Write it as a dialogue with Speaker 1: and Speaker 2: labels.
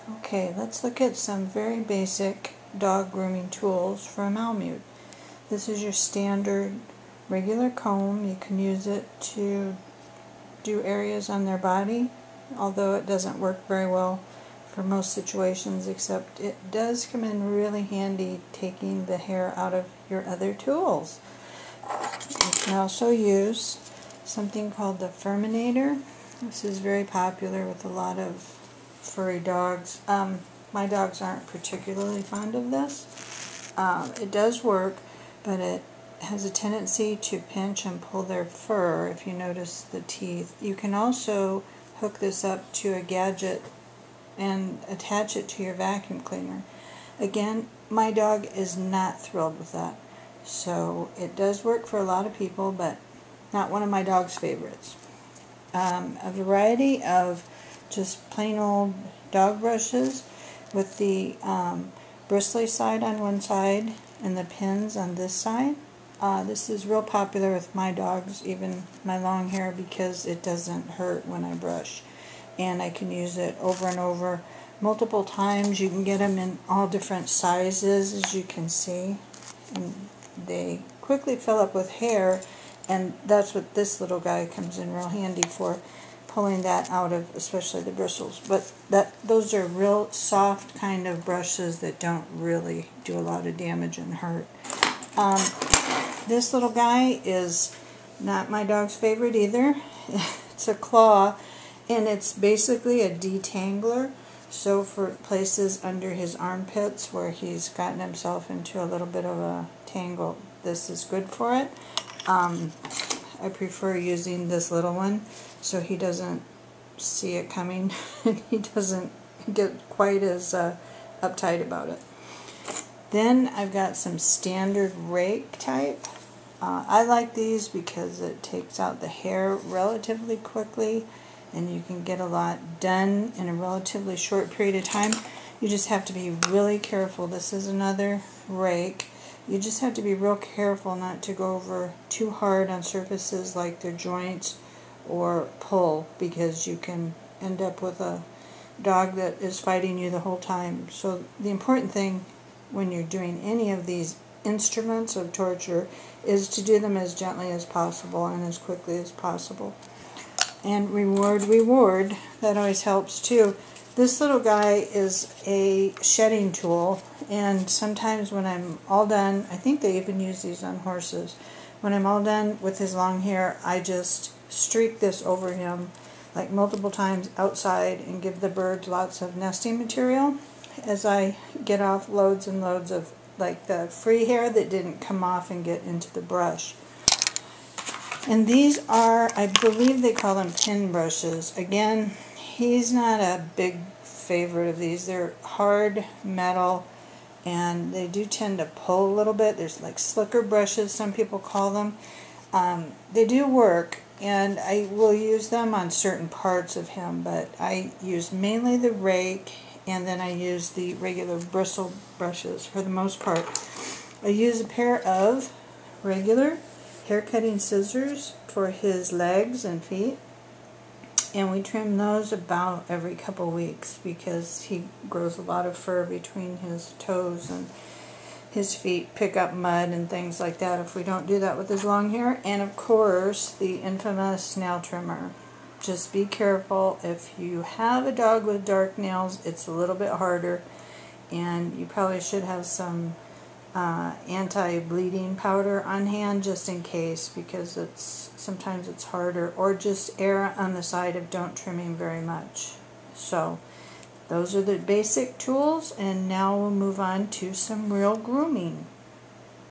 Speaker 1: Okay, let's look at some very basic dog grooming tools for a Malamute. This is your standard regular comb. You can use it to do areas on their body, although it doesn't work very well for most situations, except it does come in really handy taking the hair out of your other tools. You can also use something called the Furminator. This is very popular with a lot of furry dogs. My dogs aren't particularly fond of this. It does work, but it has a tendency to pinch and pull their fur if you notice the teeth. You can also hook this up to a gadget and attach it to your vacuum cleaner. Again, my dog is not thrilled with that. So it does work for a lot of people, but not one of my dog's favorites. A variety of just plain old dog brushes with the bristly side on one side and the pins on this side. This is real popular with my dogs, even my long hair, because it doesn't hurt when I brush. And I can use it over and over multiple times. You can get them in all different sizes, as you can see. And they quickly fill up with hair, and that's what this little guy comes in real handy for, pulling that out of especially the bristles. But those are real soft kind of brushes that don't really do a lot of damage and hurt. This little guy is not my dog's favorite either. It's a claw, and it's basically a detangler. So for places under his armpits where he's gotten himself into a little bit of a tangle, this is good for it. I prefer using this little one so he doesn't see it coming and he doesn't get quite as uptight about it. Then I've got some standard rake type. I like these because it takes out the hair relatively quickly and you can get a lot done in a relatively short period of time. You just have to be really careful. This is another rake. You just have to be real careful not to go over too hard on surfaces like their joints or pull, because you can end up with a dog that is fighting you the whole time. So the important thing when you're doing any of these instruments of torture is to do them as gently as possible and as quickly as possible. And reward, that always helps too. This little guy is a shedding tool, and sometimes when I'm all done, I think they even use these on horses, when I'm all done with his long hair, I just streak this over him like multiple times outside and give the birds lots of nesting material as I get off loads and loads of like the free hair that didn't come off and get into the brush. And these are, I believe they call them pin brushes. Again, he's not a big favorite of these. They're hard metal and they do tend to pull a little bit. There's like slicker brushes, some people call them. They do work, and I will use them on certain parts of him, but I use mainly the rake, and then I use the regular bristle brushes for the most part. I use a pair of regular hair cutting scissors for his legs and feet, and we trim those about every couple weeks because he grows a lot of fur between his toes, and his feet pick up mud and things like that if we don't do that with his long hair. And of course the infamous nail trimmer. Just be careful. If you have a dog with dark nails, it's a little bit harder, and you probably should have some anti-bleeding powder on hand just in case, because sometimes it's harder, or just err on the side of don't trim him very much. So those are the basic tools, and now we'll move on to some real grooming.